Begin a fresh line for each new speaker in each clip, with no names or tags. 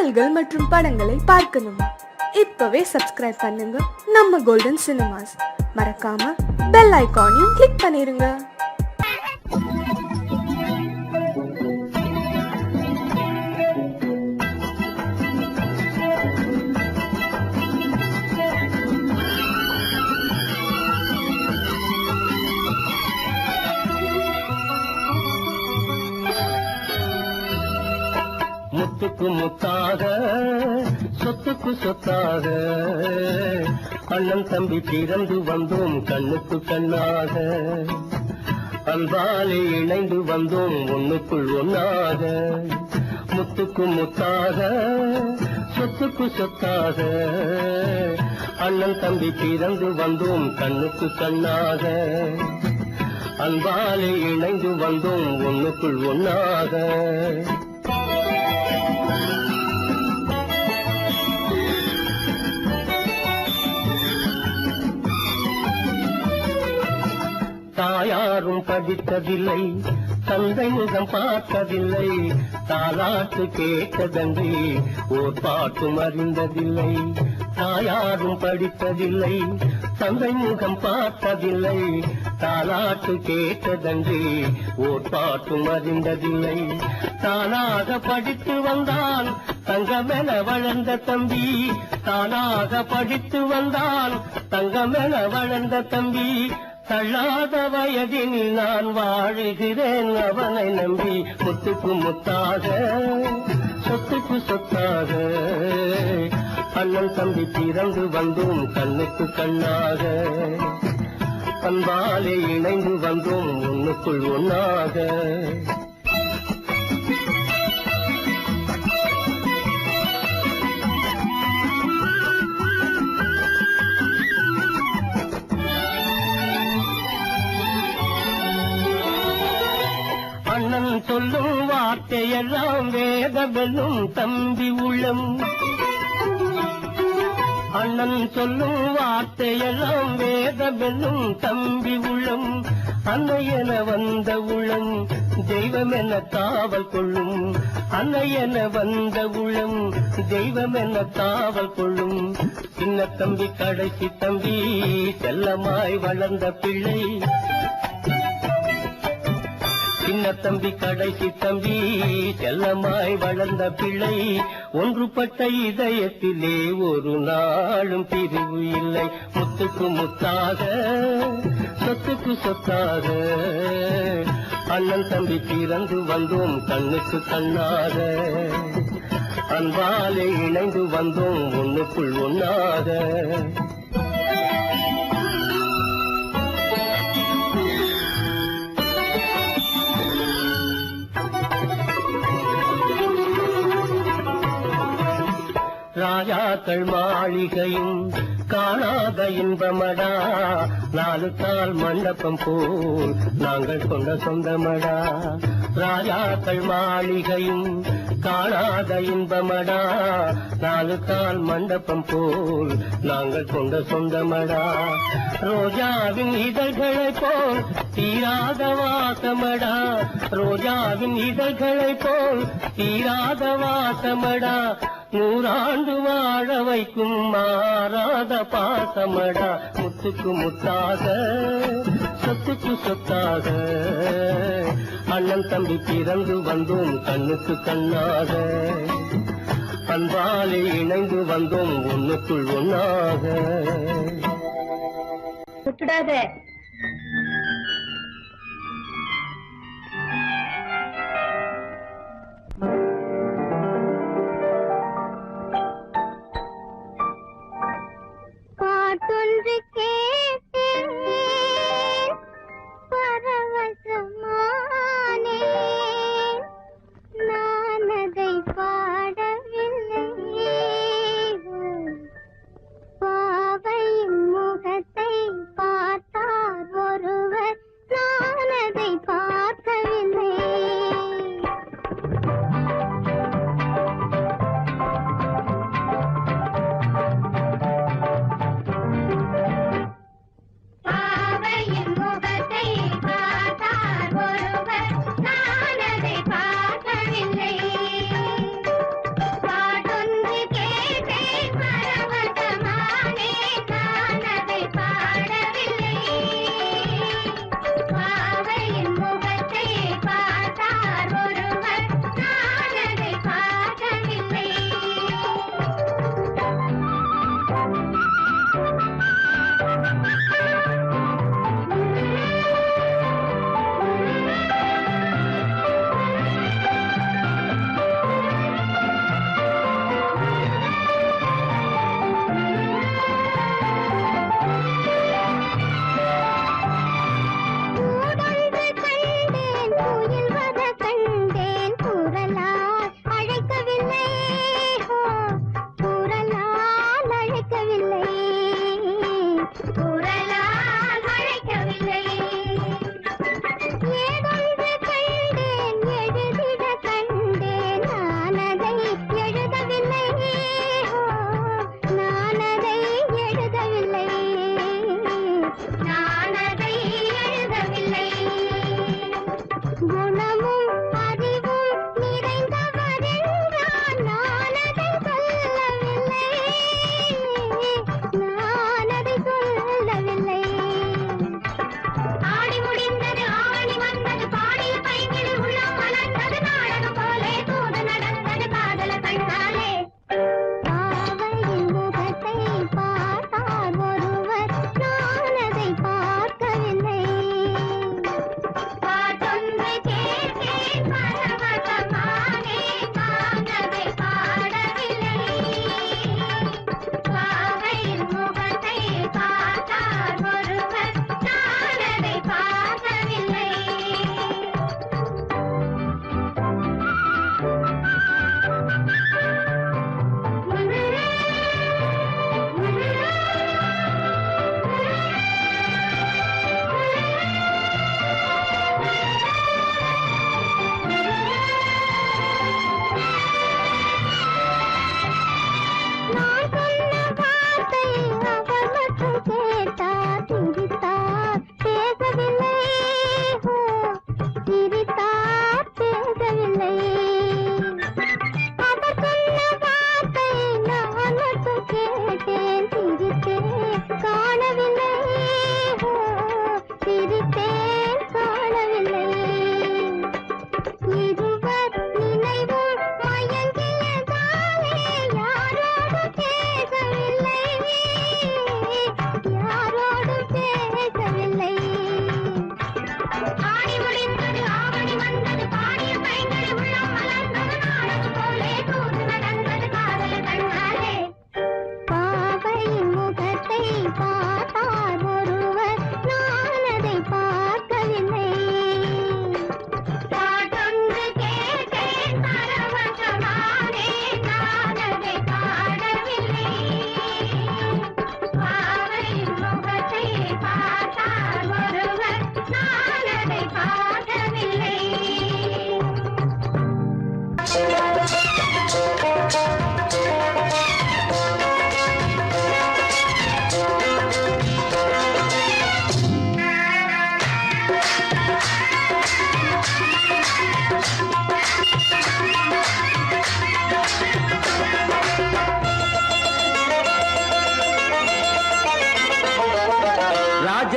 பாடல்கள் மற்றும் படங்களை பார்க்கணுமா? இப்பவே சப்ஸ்கிரைப் பண்ணுங்க நம்ம கோல்டன் சினிமாஸ். மறக்காம பெல் ஐகானையும் கிளிக் பண்ணிருங்க.
முத்துக்கு முத்தாக சொத்துக்கு சொத்தாக அண்ணன் தம்பி பிறந்து வந்தோம் கண்ணுக்கு கண்ணாக அன்பாலே இணைந்து வந்தோம் ஒண்ணுக்குள் ஒன்னாக முத்துக்கு முத்தாக சொத்துக்கு சொத்தாக அண்ணன் தம்பி பிறந்து வந்தோம் கண்ணுக்கு கண்ணாக அன்பாலே இணைந்து வந்தோம் ஒண்ணுக்குள் ஒன்னாக தாயாரும் படித்ததில்லை தந்தை முகம் பார்த்ததில்லை தாலாட்டு கேட்டதன்றி ஓர் பாட்டும் அறிந்ததில்லை தாயாரும் படித்ததில்லை தந்தை முகம் பார்த்ததில்லை தாலாட்டு கேட்டதன்றி ஓர் பாட்டும் அறிந்ததில்லை தானாக படித்து வந்தான் தங்கமென வளர்ந்த தம்பி தானாக படித்து வந்தான் தங்கமென வளர்ந்த தம்பி தள்ளாத வயதினில் நான் வாழுகிறேன் அவனை நம்பி முத்துக்கு முத்தாக சொத்துக்கு சொத்தாக அண்ணன் தம்பி பிறந்து வந்தோம் கண்ணுக்கு கண்ணாக அன்பாலே இணைந்து வந்தோம் ஒண்ணுக்குள் ஒன்னாக அண்ணன் சொல்லும் வார்த்தையெல்லாம் வேதமெல்லும் தம்பி உள்ளம் அண்ணன் சொல்லும் வார்த்தையெல்லாம் வேதமெல்லும் தம்பி உள்ளம் அன்னையென வந்த உள்ளம் தெய்வம் என காவல் கொள்ளும் அன்னையென வந்த உள்ளம் தெய்வம் என காவல் கொள்ளும் சின்ன தம்பி கடைசி தம்பி செல்லமாய் வளர்ந்த பிள்ளை சின்ன தம்பி கடைசி தம்பி செல்லமாய் வளர்ந்த பிள்ளை ஒன்றுபட்ட இதயத்திலே ஒரு நாளும் பிரிவு இல்லை முத்துக்கு முத்தாக சொத்துக்கு சொத்தாக அண்ணன் தம்பி பிறந்து வந்தோம் கண்ணுக்கு கண்ணாக அன்பாலே இணைந்து வந்தோம் ஒண்ணுக்குள் ஒன்னாக ராஜாக்கள் மாளிகையும் காணாத இன்பமடா நாலு கால் மண்டபம் போல் நாங்கள் கொண்ட சொந்தமடா ராஜாக்கள் மாளிகையும் காணாத இன்பமடா நாலு கால் மண்டபம் போல் நாங்கள் கொண்ட சொந்தமடா ரோஜாவின் இதழ்களை போல் தீராத வாசமடா ரோஜாவின் இதழ்களை போல் தீராத வாசமடா நூறாண்டு வாழ வைக்கும் மாறாத பாசமடா முத்துக்கு முத்தாக சொத்துக்கு சொத்தாக அண்ணன் தம்பி பிறந்து வந்தோம் கண்ணுக்கு கண்ணாக அன்பாலே இணைந்து வந்தோம் ஒண்ணுக்குள் ஒன்னாக
விட்டுடாத பாட்டொன்று கேட்டேன் பரவசமானேன் நான் அதை பாடவில்லை பாவையின் முகத்தை பார்த்தால்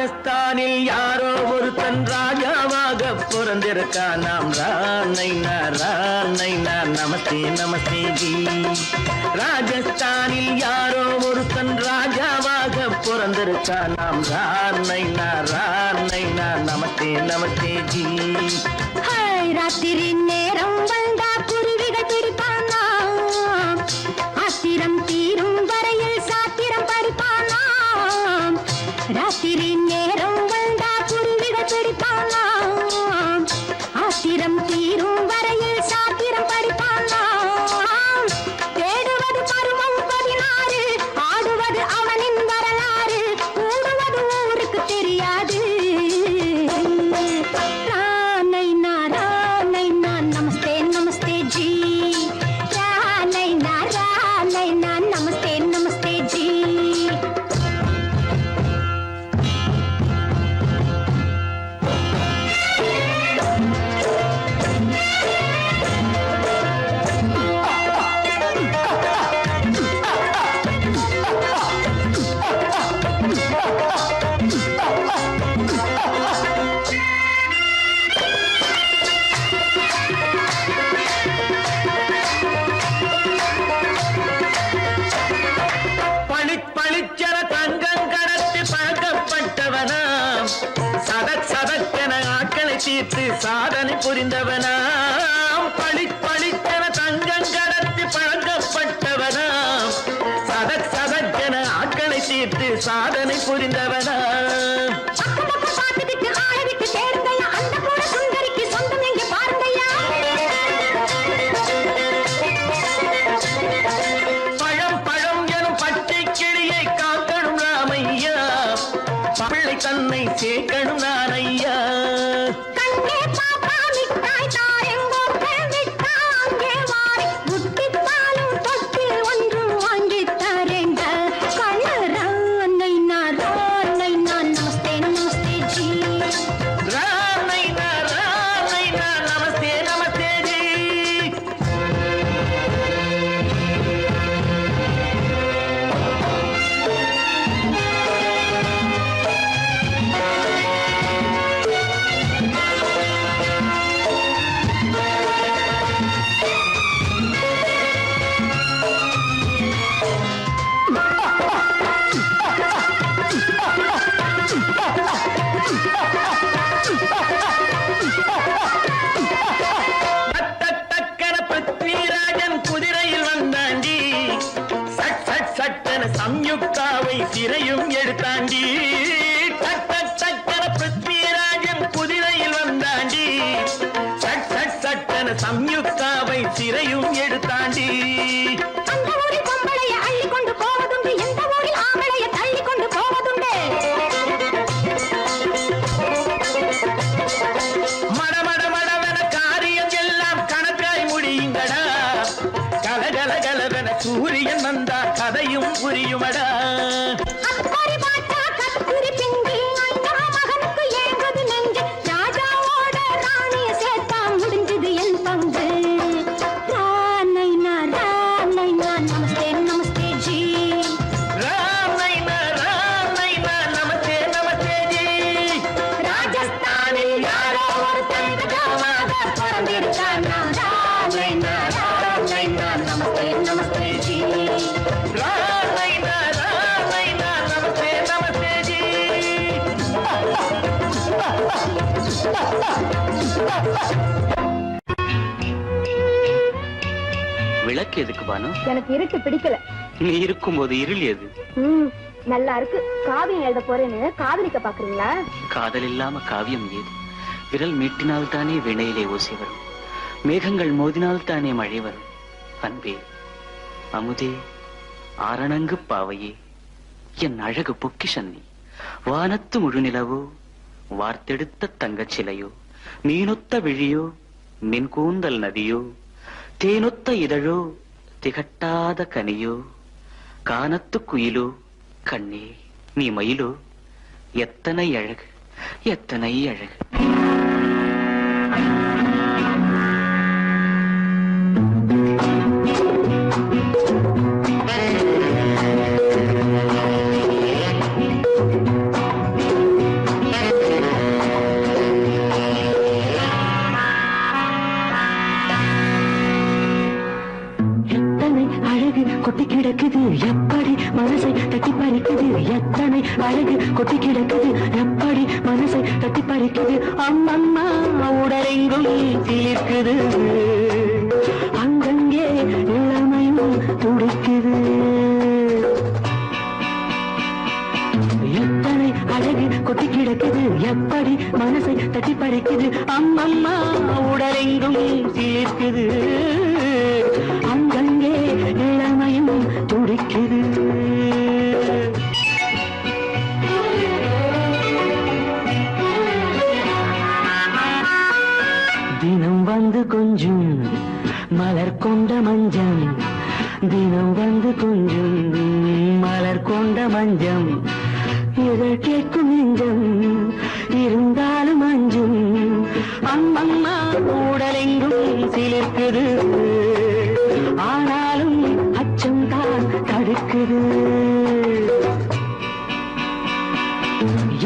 ராஜஸ்தானில் யாரோ ஒருத்தன் ராஜாவாக பிறந்திருக்கான். நாம் ராணைனா நமஸ்தே நமஸ்தே ஜி. ராஜஸ்தானில் யாரோ ஒருத்தன் ராஜாவாக பிறந்திருக்கான். நாம் ராணைனா நமஸ்தே நமஸ்தே ஜி.
ராத்திரி நேரம் வந்தா குருவிகள் பிடிப்பானா, ஆத்திரம் தீரும் வரையில் சாத்திரம் படிப்பானா. ராத்திரி நேரம் வந்தா குருவிகள் பிடிப்பானா, ஆத்திரம் தீரும் வரையில் சாத்திரம் படிப்பானா. தேடுவது பருவம் 16, ஆடுவது அவனின் வரலாறு, கூடுவது ஊருக்கு தெரியாது. நமஸ்தே நமஸ்தே ஜி. நமஸ்தே நமஸ்தே ஜி.
பளிச்சர தங்கம் கடத்தி பழக்கப்பட்டவனாம். சதக்கென ஆட்களை தீர்த்து சாதனை புரிந்தவனாம். பளிச்சர தங்கம் கடத்தி பழக்கப்பட்டவனாம். சதக்கென ஆட்களை தீர்த்து சாதனை புரிந்தவனாம். தன்னை சேர்க்கணும் நான் ஐயா.
கண்ணே பாப்பா மிட்டாய் தாரெங்கோ விட்டா அங்கே வாரி குட்டித்தாலும் தொட்டி ஒன்று வாங்கி தரேங்க. கண்ணரானைனா நமஸ்தே நமஸ்தே ஜி.
ரானைனா நமஸ்தே நமஸ்தே ஜி. சம்யுக்தாவை சிறையும் எடுத்தாண்டி. சட்டன பிருத்விராஜன் குதிரையில் வந்தாண்டி. சட்டன சம்யுக்தாவை சிறையும் எடுத்தாண்டி.
அந்த ஊரில் பொம்பளைய அள்ளி கொண்டு போவதுண்டு, எந்த ஊரில் ஆம்பளைய தள்ளி கொண்டு போவதுண்டு.
மடவென காரியம் எல்லாம் கணக்காய் முடியுங்கடா. கலகலவென சூரியன் வந்தா கதையும் புரியுமடா.
அக்கறை பாட்டா கத்துரி பிங்கி அண்ணா மகனுக்கு ஏங்குது நெஞ்சு. ராஜாவோட ராணிய சேர்த்தா முடிஞ்சது என் பங்கு. ரானைனா நமஸ்தே நமஸ்தே ஜி.
ரானைனா நமஸ்தே நமஸ்தே ஜி.
ராஜஸ்தானில் யாரோ ஒருத்தன் ராஜாவாக பிறந்திருக்கானா. ரானைனா நமஸ்தே நமஸ்தே ஜி.
ரானைனா நமஸ்தே நமஸ்தே ஜி.
விளக்கு எதுக்கு பானு?
எனக்கு இருட்டு பிடிக்கல.
நீ இருக்கும்போது இருள் எது?
நல்லா இருக்கு. காவியம் எழுத போறேன்னு காதலிக்க பாக்குறீங்களா?
காதல் இல்லாம காவியம் ஏது? விரல் மீட்டினால் தானே வினையிலே ஓசை வரும், மேகங்கள் மோதினால் தானே மழை வரும். அன்பே, அமுதே, ஆரணங்கு பாவையே, என் அழகு பொக்கிஷன்னி. வானத்து முழுநிலவோ, வார்த்தெடுத்த தங்கச் சிலையோ, மீனொத்த விழியோ, மின் கூந்தல் நதியோ, தேனொத்த இதழோ, திகட்டாத கனியோ, கானத்து குயிலோ, கண்ணே நீ மயிலோ, எத்தனை அழகு, எத்தனை அழகு.
கொட்டி கிடக்குது எப்படி மனசை தட்டி பறிக்குது எத்தனை அழகு கொட்டி கிடக்குது எப்படி மனசை தட்டி பறிக்குது அம்மம்மா உடலெங்கும் தீர்க்குது அங்கங்கே இளமையும் துடிக்குது எத்தனை அழகு கொட்டி கிடக்குது எப்படி மனசை தட்டி பறிக்குது அம்மம்மா உடலெங்கும் சீர்க்குது அங்கங்கே இளமையும் துடிக்குது தினம் வந்து கொஞ்சம் மலர் கொண்ட மஞ்சம் தினம் வந்து கொஞ்சம் மலர் கொண்ட மஞ்சம் இதழ் கேட்கும் நெஞ்சம் இருந்தாலும் அஞ்சும் அம்மம்மா உடலெங்கும் சிலிர்க்குது ஆனாலும் அச்சம் தான் தடுக்குது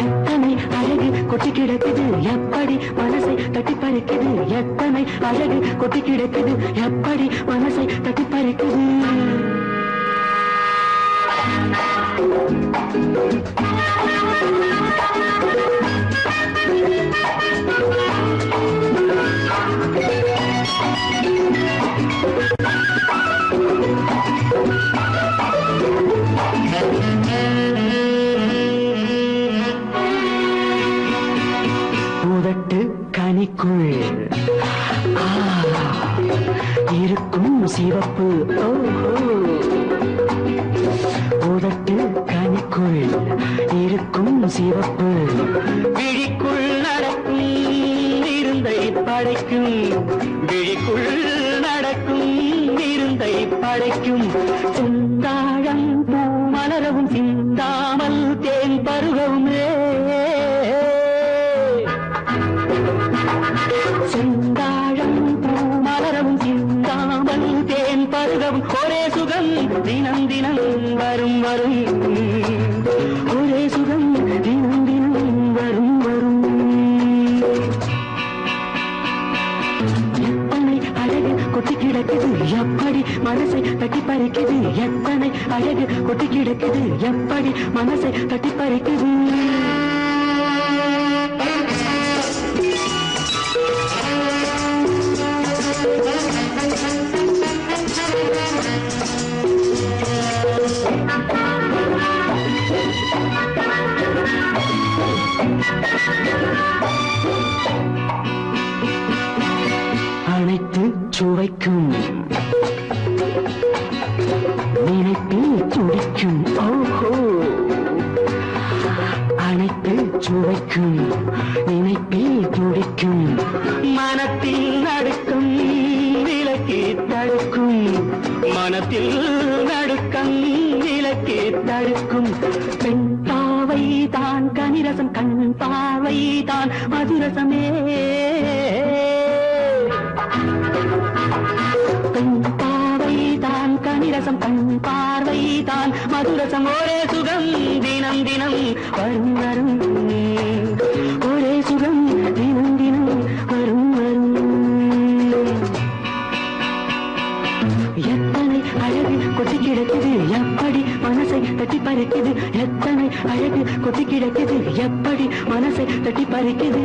எத்தனை அழகு கொட்டி கிடக்குது எப்படி மனசை தட்டி பறிக்குது எத்தனை அழகு கொட்டி கிடக்குது எப்படி மனசை தட்டி பறிக்குது உதட்டு கனிக்குள் இருக்கும் சிவப்பு உதட்டு கனிக்குள் இருக்கும் சிவப்பு விழிக்குள் நடக்கும் இருந்தை படைக்கும் விழிக்குள் நடக்கும் இருந்தை படைக்கும் செந்தாழம் பூ மலரவும் சிந்தாமல் தேன் பருகவும் செந்தாழம் பூ மலரவும் சிந்தாமல் தேன் பருகவும் ஒரே சுகம் தினம் தினம் வரும் வரும் ஒரே சுகம் தினம் தினம் வரும் வரும் எத்தனை அழகு கொட்டி கிடக்குது எப்படி மனசை தட்டி பறிக்குது எத்தனை அழகு கொட்டி கிடக்குது எப்படி மனசை தட்டி பறிக்குது அனைத்து சுவைக்கும் நினைப்பில் துடிக்கும் ஓஹோ அனைத்து சுவைக்கும் நினைப்பில் துடிக்கும் மனத்தில் நடுக்கும் விலக்கி தடுக்கும் மனத்தில் நடுக்கம் விலக்கி தடுக்கும் பெண் பாவை தான் கனிரசம் கண் பாவை தான் மதுரசமே பெண் பாவை தான் கனிரசம் கண் பார்வை தான் மதுரசம் ஒரே சுகம் தினம் தினம் வரும் வரும் ஒரே சுகம் தினம் தினம் வரும் வரும் எத்தனை அழகு கொட்டி கிடக்குது எப்படி மனசை தட்டி பறிக்குது எத்தனை அழகு கொட்டி கிடக்குது எப்படி மனசை தட்டி பறிக்குது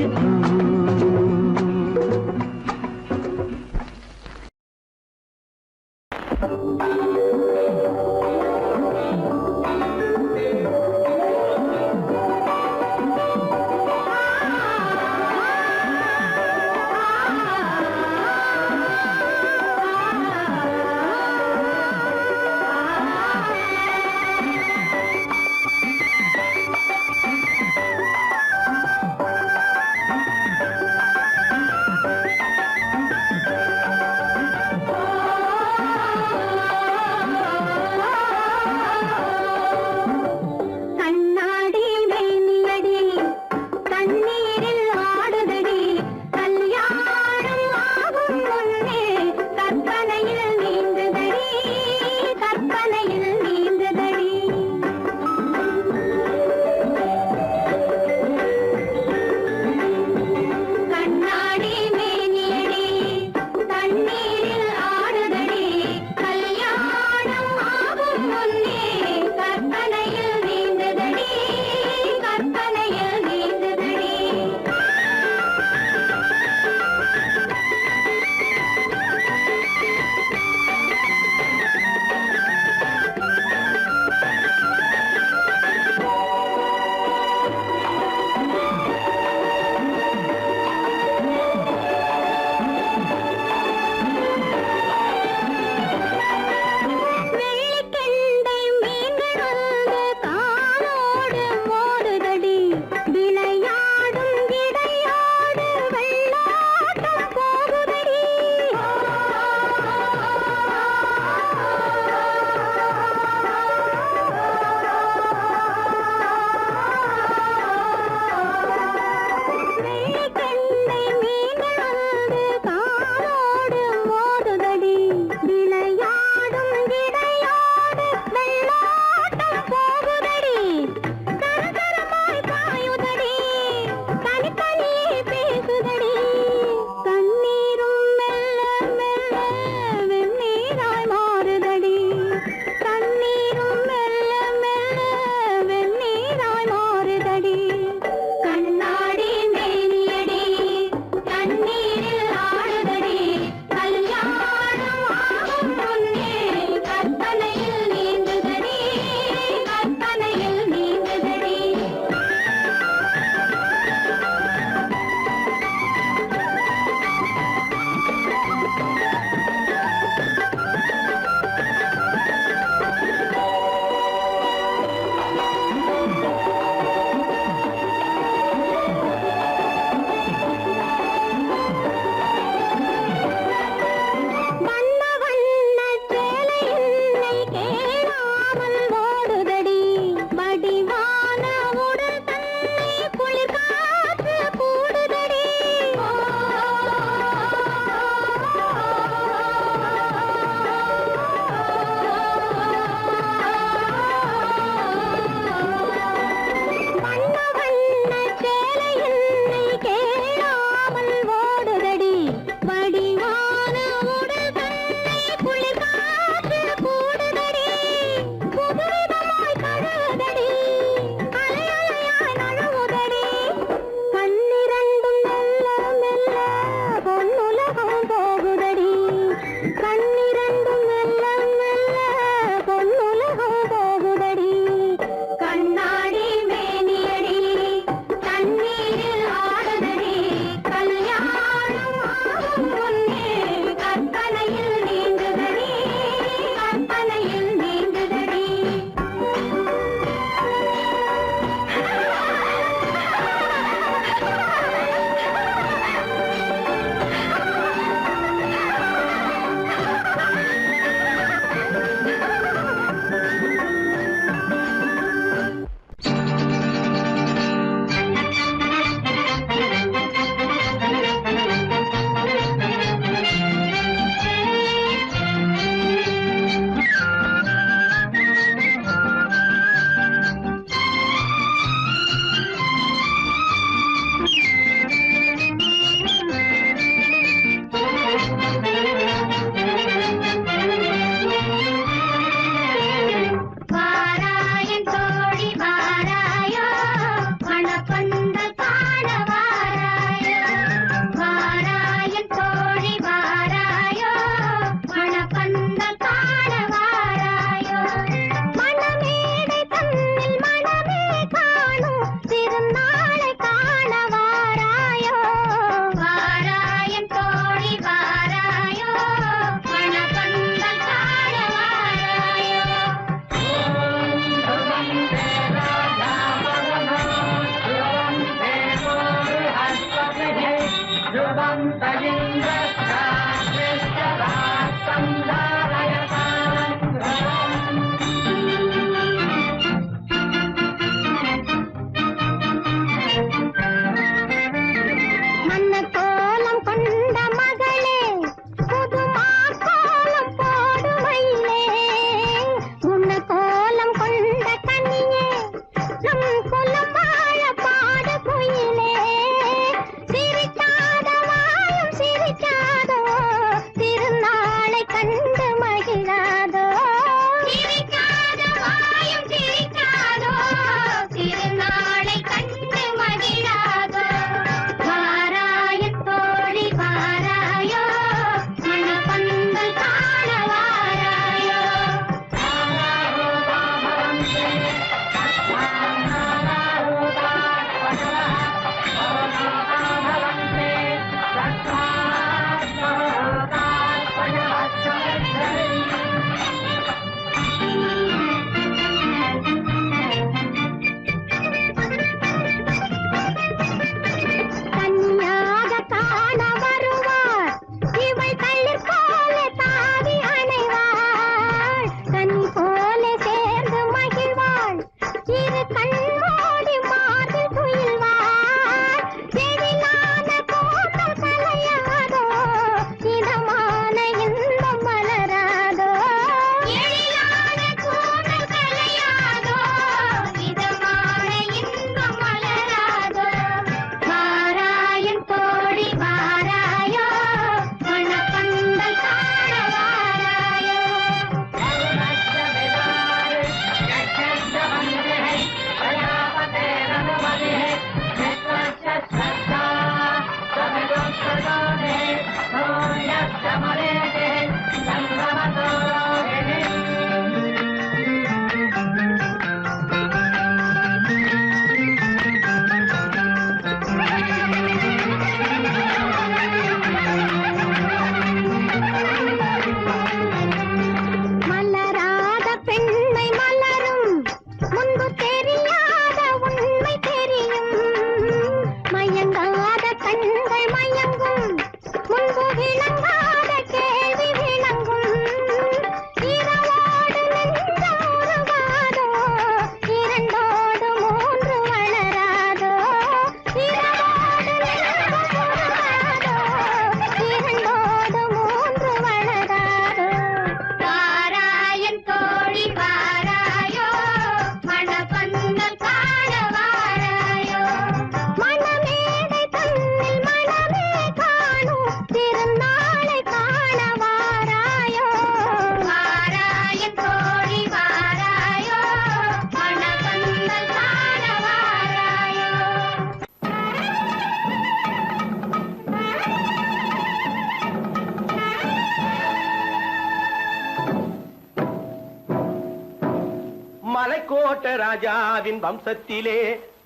மலைக்கோட்டை ராஜாவின் வம்சத்திலே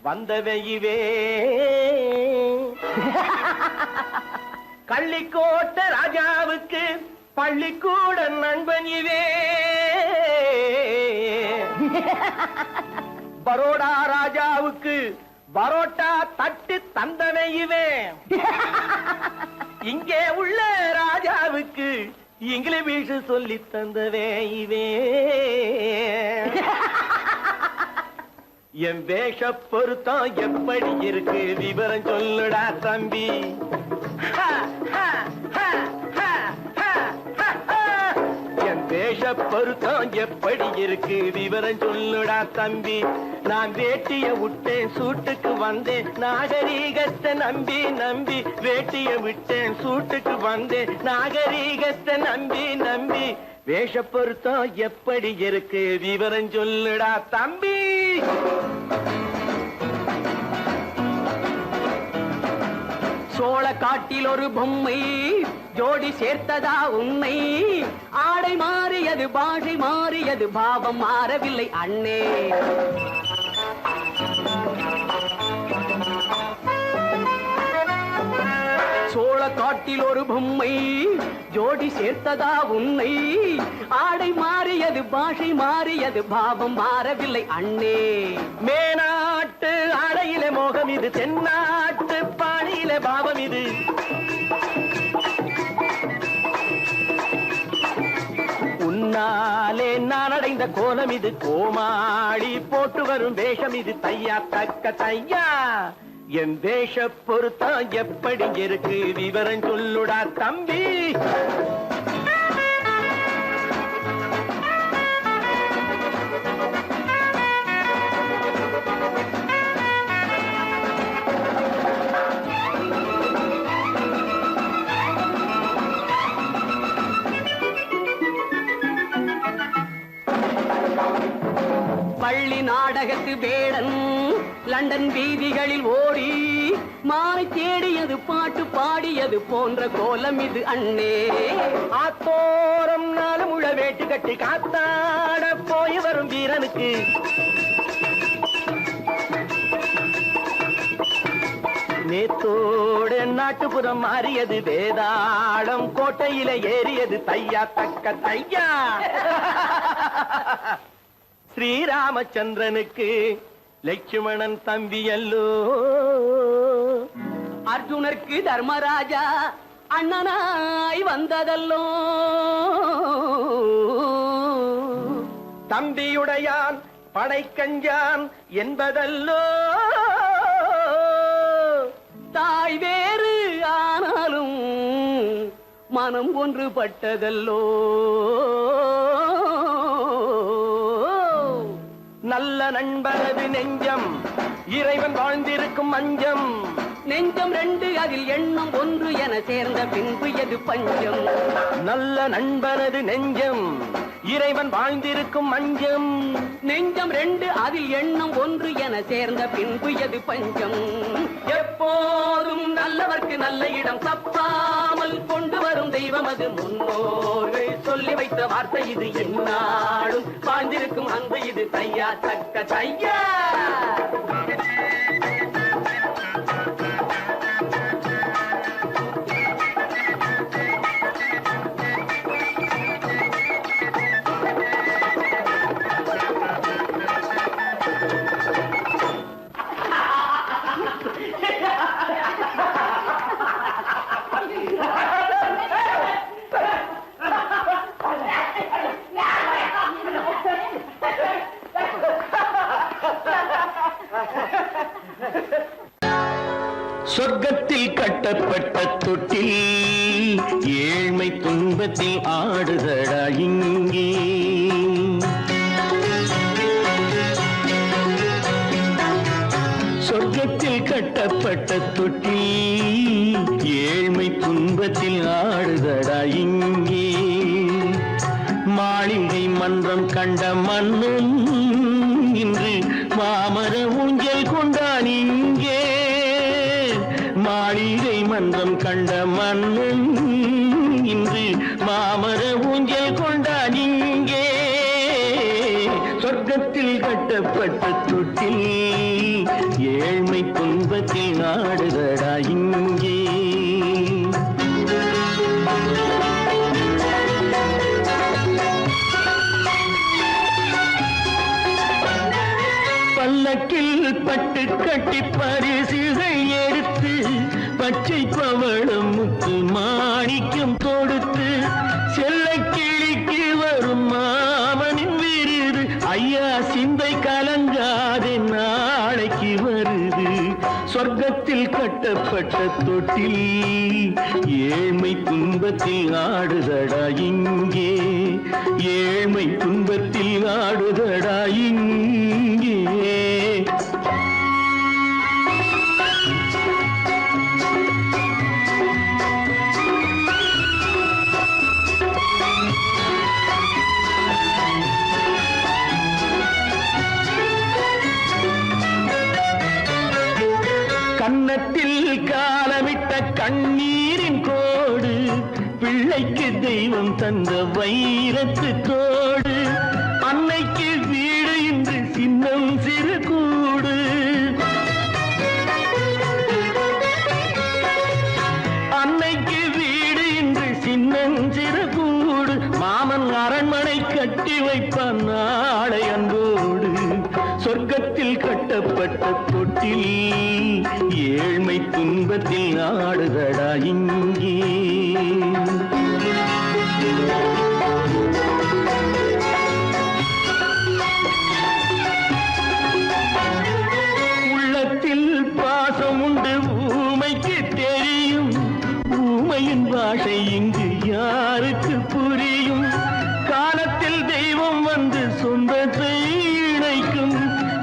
வந்தவையுவே கள்ளிக்கோட்டை ராஜாவுக்கு பள்ளிக்கூட நண்பன் இவே பரோடா ராஜாவுக்கு பரோட்டா தட்டு தந்தனை இவே இங்கே உள்ள ராஜாவுக்கு இங்கிலீஷ் சொல்லி தந்தவே இவே என் வேஷ பொருத்தம் எப்படி இருக்கு விவரம் சொல்லுடா தம்பி என் வேஷ பொருத்தம் எப்படி இருக்கு விவரம் சொல்லுடா தம்பி நான் வேட்டிய விட்டேன் சூட்டுக்கு வந்தேன் நாகரீகத்தை நம்பி நம்பி வேட்டிய விட்டேன் சூட்டுக்கு வந்தேன் நாகரீகத்தை நம்பி நம்பி வேஷ பொருத்தம் எப்படி இருக்கு விவரம் சொல்லுடா தம்பி
சோழ காட்டில் ஒரு பொம்மை ஜோடி சேர்த்ததா உண்மை ஆடை மாறியது பாஷை மாறியது பாவம் மாறவில்லை அண்ணே சோழ காட்டில் ஒரு பொம்மை ஜோடி சேர்த்ததா உண்மை ஆடை மாறியது பாஷை மாறியது பாவம் மாறவில்லை அண்ணே
மேனாட்டு ஆடையிலே மோகம் இது தென்னாட்டு பாணியிலே பாவம் இது உன்னாலே நான் அடைந்த கோலம் இது கோமாளி போட்டு வரும் வேஷம் இது தையா தக்க தையா என் வேஷ பொருத்தம் எப்படி இருக்கு விவரம் சொல்லுடா தம்பி
பள்ளி நாடகத்து வேடன் லண்டன் வீதிகளில் ஓடி மாலை தேடியது பாட்டு பாடியது போன்ற கோலம் இது அண்ணே
ஆத்தோரம் நாலு முழ வேட்டு கட்டி காத்தாட போய் வரும் வீரனுக்கு நேத்தோட நாட்டுப்புறம் மாறியது வேதாளம் கோட்டையில ஏறியது தையா தக்க தையா ஸ்ரீராமச்சந்திரனுக்கு லட்சுமணன் தம்பி அல்லோ
அர்ஜுனருக்கு தர்மராஜா அண்ணனாய் வந்ததல்லோ
தம்பியுடையான் படைக்கஞ்சான் என்பதல்லோ
தாய் வேறு ஆனாலும் மனம் ஒன்றுபட்டதல்லோ
நல்ல நண்பனது நெஞ்சம் இறைவன் வாழ்ந்திருக்கும் மஞ்சம்
நெஞ்சம் ரெண்டு அதில் எண்ணம் ஒன்று என சேர்ந்த பின்பு எது பஞ்சம்
நல்ல நண்பனது நெஞ்சம் இறைவன் வாழ்ந்திருக்கும் மஞ்சம்
நெஞ்சம் ரெண்டு அதில் எண்ணம் ஒன்று என சேர்ந்த பின்பு எது பஞ்சம் எப்போதும் நல்லவர்க்கு நல்ல இடம் தப்பாமல் கொண்டு வரும் தெய்வம் அது முன்னோர்கள் சொல்லி வைத்த வார்த்தை இது எந்நாளும் வாழ்ந்திருக்கும் அந்த இது தையா தக்க தையா
சொர்க்கத்தில் கட்டப்பட்ட தொட்டில் ஏழ்மை துன்பத்தில் ஆடுதடா இங்கே சொர்க்கத்தில் கட்டப்பட்ட தொட்டில் ஏழ்மை துன்பத்தில் ஆடுதடா இங்கே மாளிகை மன்றம் கண்ட மன்னன் இன்று மாமர ஊஞ்சல் கொண்டான் இங்கே மாளிகை மன்றம் கண்ட மன்னன் இன்று மாமர ஊஞ்சல் கொண்டான் இங்கே சொர்க்கத்தில் கட்டப்பட்ட தொட்டில் ஏழ்மை துன்பத்தில் ஆடுதடா இங்கே. பல்லக்கில் பட்டு கட்டி பரிசுகள் எடுத்து பச்சை பவளம் முத்து மாணிக்கம் கொடுத்து செல்ல கிளிக்கு வரும் மாமனின் விருது ஐயா சிந்தை கலங்காதே நாளைக்கு வருது. சொர்க்கத்தில் கட்டப்பட்ட தொட்டில் ஏழ்மை துன்பத்தில் ஆடுதடா இங்கே. ஏழ்மை துன்பத்தில் ஆடுதடா இங்கே. கன்னத்தில் காலமிட்ட கண்ணீரின் கோடு பிள்ளைக்கு தெய்வம் தந்த வைரத்து தோடு. அன்னைக்கு வீடு இன்று சின்னம் சிறு கூடு. அன்னைக்கு வீடு இன்று சின்னம் சிறு கூடு. மாமன் அரண்மனை கட்டி வைப்பான் நாளை அன்போடு. சொர்க்கத்தில் கட்டப்பட்ட தொட்டில் ஏழ்மை துன்பத்தில் ஆடுதடா இங்கே. உள்ளத்தில் பாசம் உண்டு ஊமைக்கு தெரியும். ஊமையின் பாஷை இங்கு யாருக்கு புரியும்? காலத்தில் தெய்வம் வந்து சொந்தத்தை இணைக்கும்.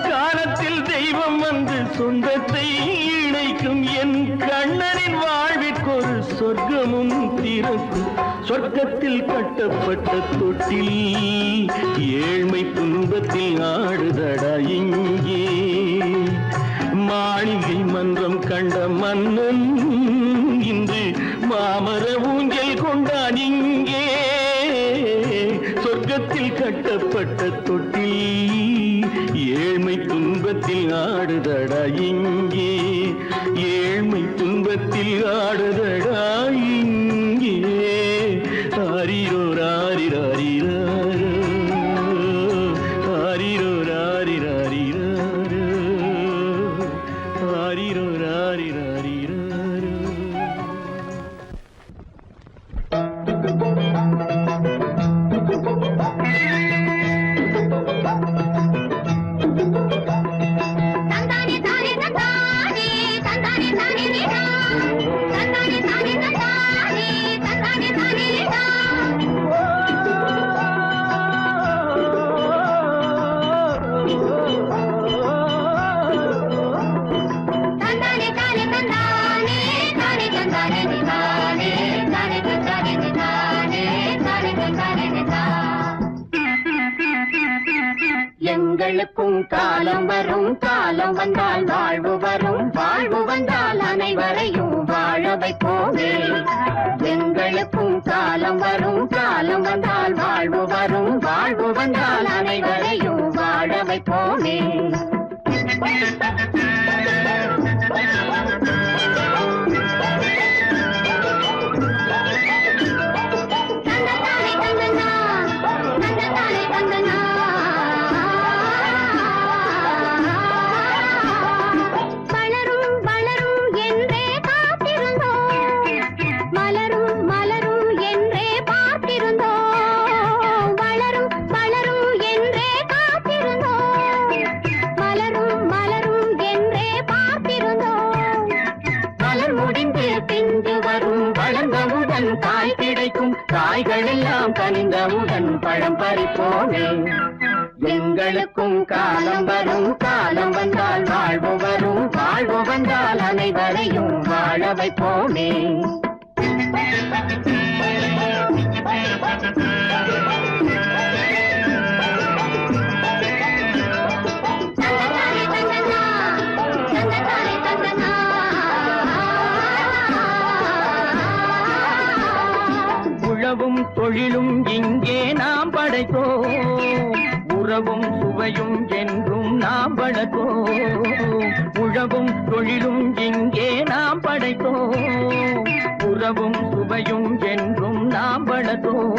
காலத்தில் தெய்வம் வந்து சொந்தத்தை இணைக்கும். என் கண்ணனின் வாழ்விற்கொரு சொர்க்கமும் திறக்கும். சொர்க்கத்தில் கட்டப்பட்ட தொட்டில் ஏழ்மை துன்பத்தில் ஆடுதடா இங்கே. மாளிகை மன்றம் கண்ட மன்னன் இன்று மாமர ஊஞ்சல் கொண்டான் இங்கே. சொர்க்கத்தில் கட்டப்பட்ட தொட்டில் ஏழ்மை துன்பத்தில் ஆடுதடா இங்கே. ஏழ்மை துன்பத்தில் ஆடுதடா இங்கே. ஆரிரோ ராரிராரிரோ ஆரிரோ ராரிராரிரோ ஆரிரோ ராரிராரிரோ.
தந்தானே தானே தந்தானே தந்தானே தானே நீடா. தந்தானே தானே தந்தானே தந்தானே தானே நீடா. தந்தானே தானே தந்தானே தானே தந்தானே நீதானே தானே தந்தானே நீதானே தானே தந்தானே நீதா. எங்களுக்கும் காலம் வரும், காலம் வந்தால் வாழ்வு வரும், வாழ்வு வந்தால் அனைவரையும் வாழ வைப்போமே. எங்களுக்கும் காலம் வரும், காலம் வந்தால் வாழ்வு வரும், வாழ்வு வந்தால் அனைவரையும் வாழ வைப்போமே. தந்ததானே தந்தனா, தந்ததானே தந்தனா. வளரும் வளரும் என்றே காத்திருந்தோம், மலரும் மலரும் என்றே பார்த்திருந்தோம். வளரும் வளரும் என்றே காத்திருந்தோம், மலரும் மலரும் என்றே பார்த்திருந்தோம். மலர் முடிந்து பிஞ்சு வரும், வளர்ந்தவுடன் காய் கிடைக்கும். காய்கள் எல்லாம் கனிந்தவுடன் பழம் பறிப்போமே. எங்களுக்கும் காலம் வரும், காலம் வந்தால் வாழ்வு வரும், வாழ்வு வந்தால் அனைவரையும் வாழ வைப்போமே. தந்ததானே தந்தனா, தந்ததானே தந்தனா.
உழவும் தொழிலும் இங்கே நாம் படைத்தோம். உறவும் சுவையும் என்றும் நாம் வளர்த்தோம், உழவும் தொழிலும் இங்கே நாம் படைத்தோம். உறவும் சுவையும் என்றும் நாம் வளர்த்தோம்,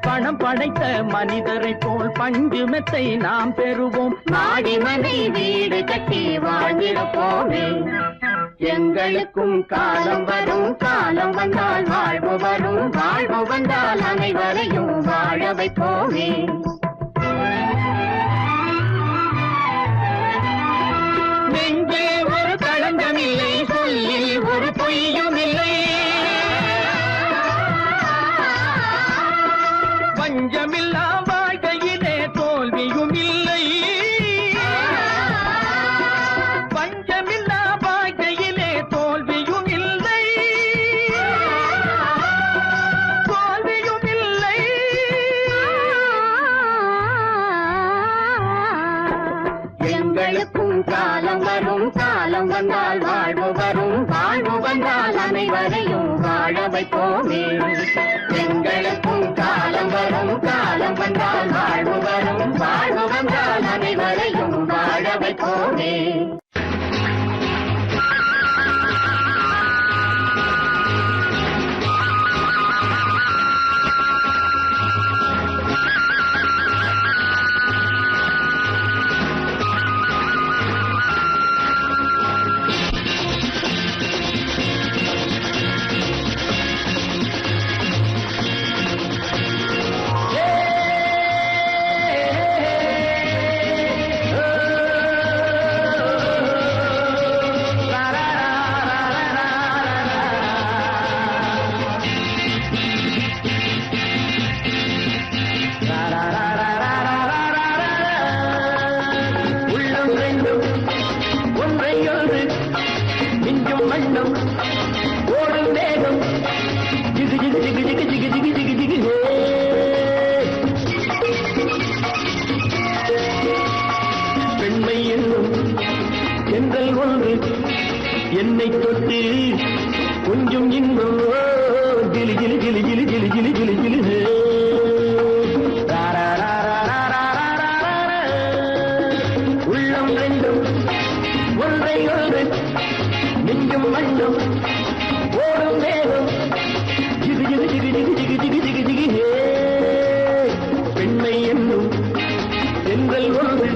பணம் படைத்த மனிதரை போல் பஞ்சு மெத்தை நாம் பெறுவோம்.
மாடி மனை வீடு கட்டி வாழ்ந்திருப்போமே, எங்களுக்கும் காலம் வரும், காலம் வந்தால் வாழ்வு வரும், வாழ்வு வந்தால் அனைவரையும் வாழ வைப்போமே.
நெஞ்சே ஒரு களங்கமில்லை, சொல்லில் ஒரு பொய்யும் இல்லை, பஞ்சமில்லா வாழ்க்கையிலே தோல்வியும் இல்லை, பஞ்சமில்லா வாழ்க்கையிலே தோல்வியும் இல்லை, தோல்வியும் இல்லை.
எங்களுக்கும் காலம் வரும், காலம் வந்தால் வாழ்வு வரும், வாழ்வு வந்தால் அனைவரையும் வாழ வைப்போமே. எங்களுக்கும் காலம் வரும், காலம் வந்தால் வாழ்வு வரும், வாழ்வு வந்தால் அனைவரையும் வாழ வைப்போமே.
பெண்மை என்னும் சென்றல் ஒன்று என்னை தொட்டு கொஞ்சம் இன்பம் ஜிலி ஜிலி ஜிலி ஜிலி ஜிலி ஜிலி ஜிலி ஜிலி உள்ளம் ரெண்டும் ஒன்றை ஒன்று நெஞ்சும் மண்ணும் ஓடும் வேகம் ஜிகு ஜிகு ஜிகு ஜிகு ஜிகு ஜிகு ஜிகு ஜிகு பெண்மை என்னும் சென்றல் ஒன்று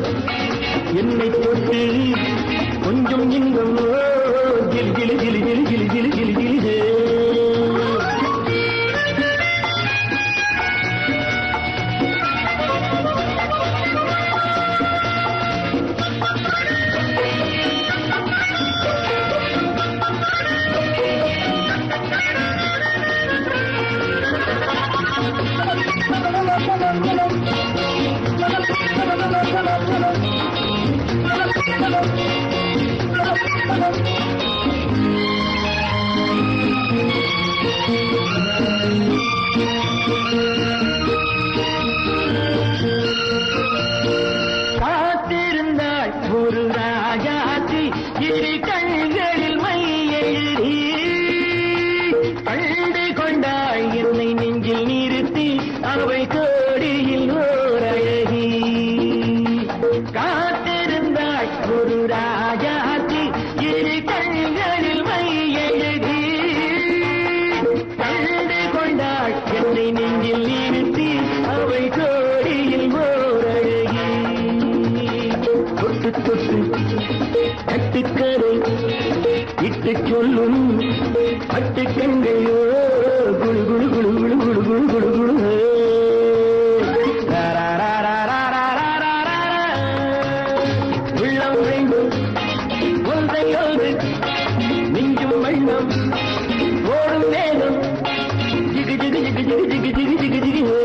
என்னை தொட்டு கொஞ்சம் இன்பம் ஜிலி ஜிலி ஜிலி ஜிலி ஜிலி ஜிலி ஜிலி ஜிலி காத்திருந்தாள் ஒரு ராஜாத்தி இரு கண்களில் மை எழுதி கண்டு கொண்டாள் என்னை நெஞ்சில் நிறுத்தி அவை கோடியில் ஓர் அழகி. காத்திருந்தாள் ஒரு ராஜாத்தி இரு கண்களில் மை எழுதி கண்டு கொண்டாள் என்னை நெஞ்சில் நிறுத்தி அவை கோடியில் ஓர் அழகி. தொட்டு தொட்டு கட்டுக்கரை இட்டு சொல்லும் பட்டு கண்கையோ குழு குழு குழு குழு குழு குழு குழு குழு உள்ளம் வேண்டும் ஒன்றை ஒன்று நெஞ்சும் வெள்ளம் ஓடும் வேகம் ஜிகு ஜிகு ஜிகு ஜிகு ஜிகு ஜிகு ஜிகு ஜிகு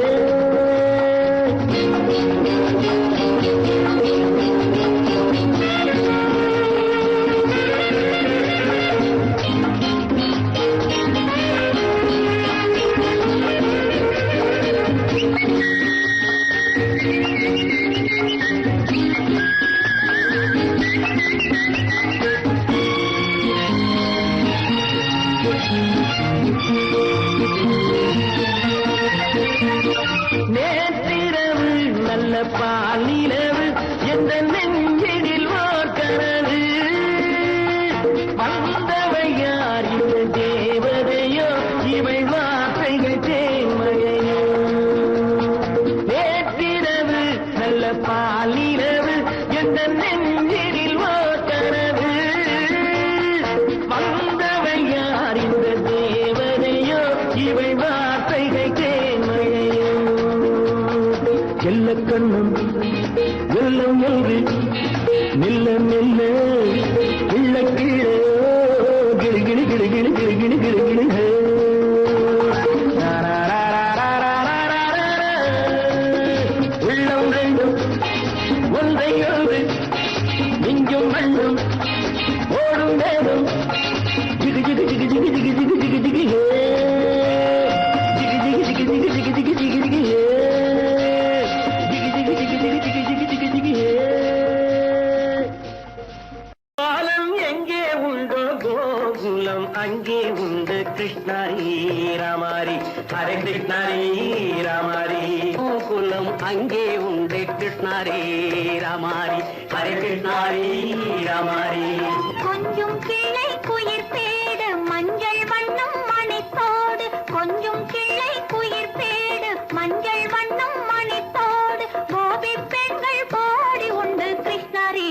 நேற்றிரவு நல்ல பால் நிலவு எந்த நெஞ்சினில் வாக்கனது வந்தவை யார் இந்த தேவதையோ இவை வார்த்தைகள் தேன்மழையோ நேற்றிரவு நல்ல பால் நிலவு எந்த நெஞ்சினில் வாக்கனது வந்தவை யார் இந்த தேவதையோ இவை வார்த்தைகள் தேன்மழையோ எல்ல கண்ணம் வெள்ளம் என்று மெல்ல மெல்ல கிள்ள கீழே கிளி கிளி கிளி கிளி கிளி கிளி கிளி கிளி உள்ளம் ரெண்டும் ஒன்றை ஒன்று நெஞ்சும் மண்ணும் ஓடும் வேணும் ஜிகு ஜிகு ஜிகு ஜிகு ஜிகு ஜிகு ஜிகு ஜிகு ஜிகு ஜிகு ஜிகு ஜிகு ஜிகு ஜிகு ஜிகு ஜிகு பாலம் எங்கே உண்டோ கோகுலம் அங்கே உண்டு கிருஷ்ணாரி ராமாரி ஹரே கிருஷ்ணாரி ராமாரி கோகுலம் அங்கே உண்டு கிருஷ்ணாரி ராமாரி ஹரே கிருஷ்ணாரி ராமாரி
கொஞ்சம் கிளை குயிர் பேடு மஞ்சள் வண்ணம் மணித்தோடு கொஞ்சம் கிளை குயிர் பேடு மஞ்சள் வண்ணம் மணித்தோடு கோபி பெண்கள் கோடி உண்டு கிருஷ்ணாரி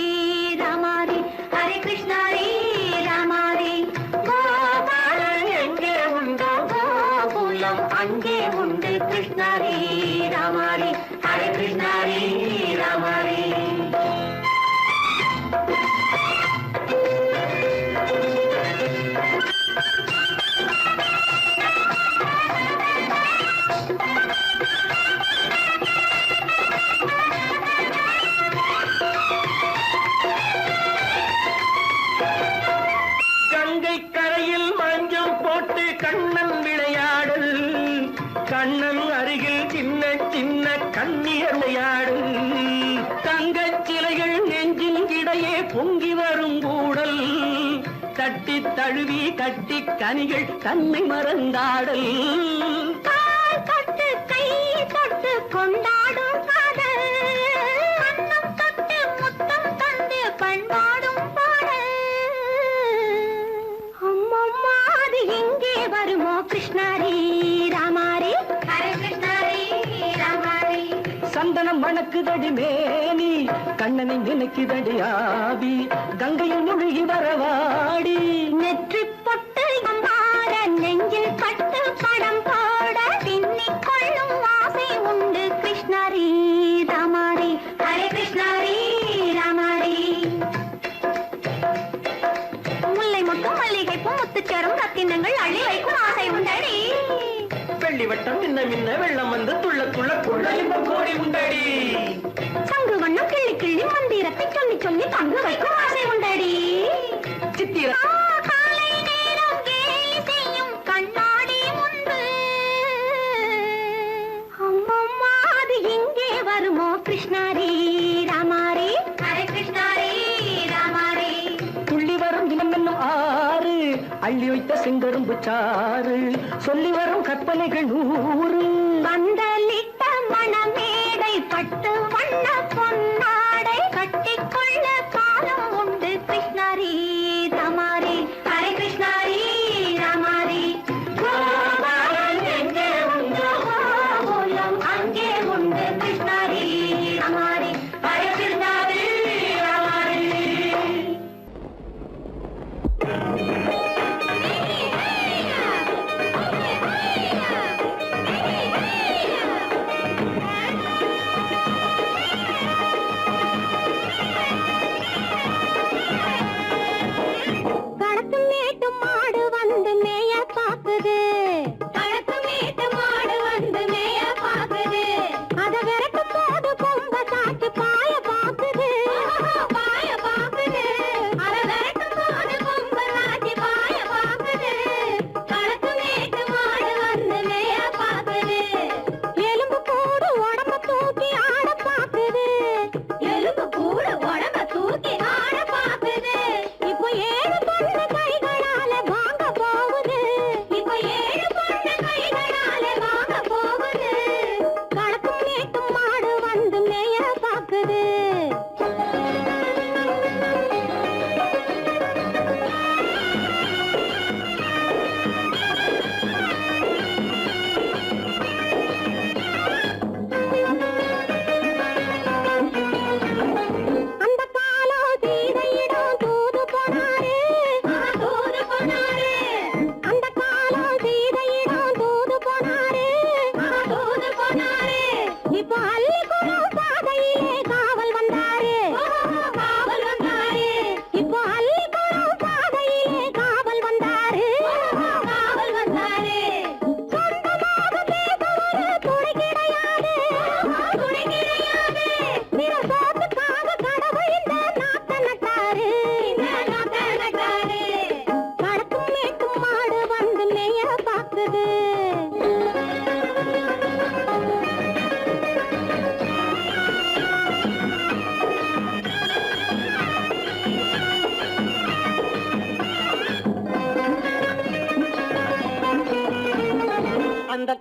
ராமாரி ஹரே கிருஷ்ணாரி ராமாரி கோபாலம் எங்கே உண்டோ கோகுலம் அங்கே உண்டு கிருஷ்ணாரி ராமாரி ஹரே கிருஷ்ணாரி ராமாரி
கங்கை கரையில் மஞ்சள் போட்டு கண்ணன் விளையாடல் கண்ணன் அருகில் சின்ன சின்ன கண்ணியர் விளையாடல் தங்கச் சிலைகள் நெஞ்சின் இடையே பொங்கி வரும் கூடல் தட்டி தழுவி கட்டி கனிகள் தன்னை மறந்தாடல்
கால் தொட்டு கை தொட்டு கொண்டாடும் காதல் கண்ணம் தொட்டு முத்தம் தந்து பண்பாடும் பாடல் அம்மம்மா அது எங்கே வருமோ கிருஷ்ணாரி ராமாரி ஹரே கிருஷ்ணாரி ராமாரி
சந்தனம் மணக்குதடி மேனி கண்ணனை நினைக்குதடி ஆவி கங்கையில் முழுகி வரவாடி
நெற்றி பொட்டு அம்பார நெஞ்சில் பட்டு படம் போட பின்னிக் கொள்ளும் ஆசை உண்டு கிருஷ்ணாரி ராமாரி ஹரே கிருஷ்ணாரி ராமாரி முல்லை மொட்டும் மல்லிகை பூ முத்துச்சரம் ரத்தினங்கள் அள்ளி வைக்கும் ஆசை உண்டடி
வெள்ளி வட்டம் மின்ன மின்ன வெள்ளம் வந்து துள்ள துள்ள கொள்ள இன்பம் கோடி உண்டடி
சங்கு வண்ணம் கிள்ளி கிள்ளி மந்திரத்தை சொல்லி சொல்லி தங்கு வைக்கும் ஆசை உண்டடி
சித்திர
காலை நேரம் கேலி செய்யும் கண்ணாடி முன்பு அம்மம்மா அது எங்கே வருமோ கிருஷ்ணாரி ராமாரி ஹரே கிருஷ்ணாரி ராமாரி
துள்ளி வரும் தினம் என்னும் ஆறு அள்ளி வைத்த செங்கரும்பு சாறு சொல்லி வரும் கற்பனைகள் 100
பந்தலிட்ட மணமேடை பட்டு வண்ண பொன்னாடை கட்டிக்கொள்ள காலம் உண்டு கிருஷ்ணாரி ராமாரி ஹரே கிருஷ்ணாரி ராமாரி கோபாலம் எங்கே உண்டோ கோகுலம் அங்கே உண்டு கிருஷ்ணாரி ராமாரி ஹரே கிருஷ்ணாரி ராமாரி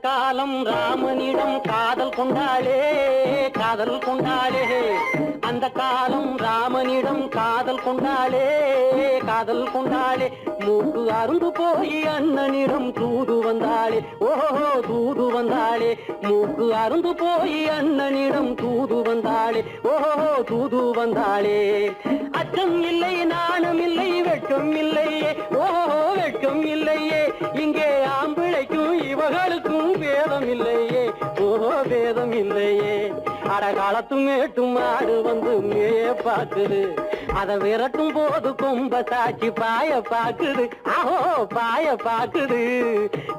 காலம் ராமனிடம் காதல் கொண்டாளே காதல் கொண்டாளே அந்த காலம் ராமனிடம் காதல் கொண்டாளே காதல் கொண்டாளே மூக்கு அருந்து போய் அண்ணனிடம் தூது வந்தாளே ஓஹோ தூது வந்தாளே மூக்கு அருந்து போய் அண்ணனிடம் தூது வந்தாளே ஓஹோ தூது வந்தாளே அச்சம் இல்லை நாணம் இல்லை வெட்கம் இல்லையே ஓஹோ வெட்கம் இல்லையே இங்கே ஆம்பிளைக்கும் இவர்களுக்கும் வேதம் இல்லையே ஓஹோ வேதம் இல்லையே அடகாலத்தும் மேட்டும் மாடு வந்து மேய பாக்குது அத விரட்டும் போது கொம்ப சாட்சி பாய பாக்குது ஆஹோ பாய பாக்குது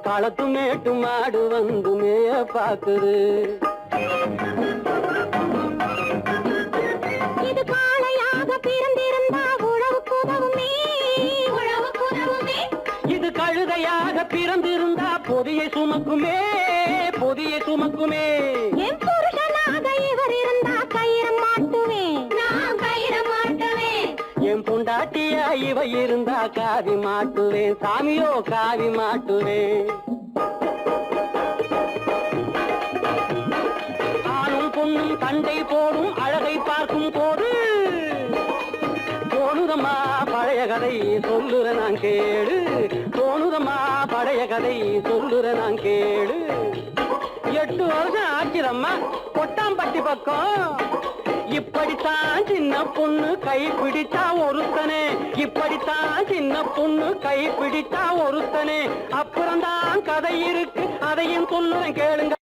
களத்து மேட்டு மாடு வந்து மேய பாக்குது
இது காளையாக பிறந்திருந்தா உழவுக்கு உதவுமே உழவுக்கு உதவுமே
இது கழுதையாக பிறந்திருந்தா பொதியை சுமக்குமே பொதியை சுமக்குமே
என் புருஷனாக இவர் இருந்தா கயிறு மாட்டுவேன் நான் கயிறு மாட்டுவேன்
என் பொண்டாட்டியா இவ இருந்தா காவி மாட்டுவேன் சாமியோ காவி மாட்டுவேன் ஆணும் பொண்ணும் சண்டை போடும் அழகை பார்க்கும் போது தோணுதம்மா பழைய கதை சொல்லுற நான் கேளு தோணுதம்மா பழைய கதை சொல்லுற நான் கேளு 8 வருஷம் ஆச்சுதம்மா கொட்டாம்பட்டி பக்கம் இப்படித்தான் சின்ன பொண்ணு கை பிடித்தா ஒருத்தனே இப்படித்தான் சின்ன பொண்ணு கை பிடித்தா ஒருத்தனே அப்புறம்தான் கதை இருக்கு அதையும் சொல்லுறேன் கேளுங்க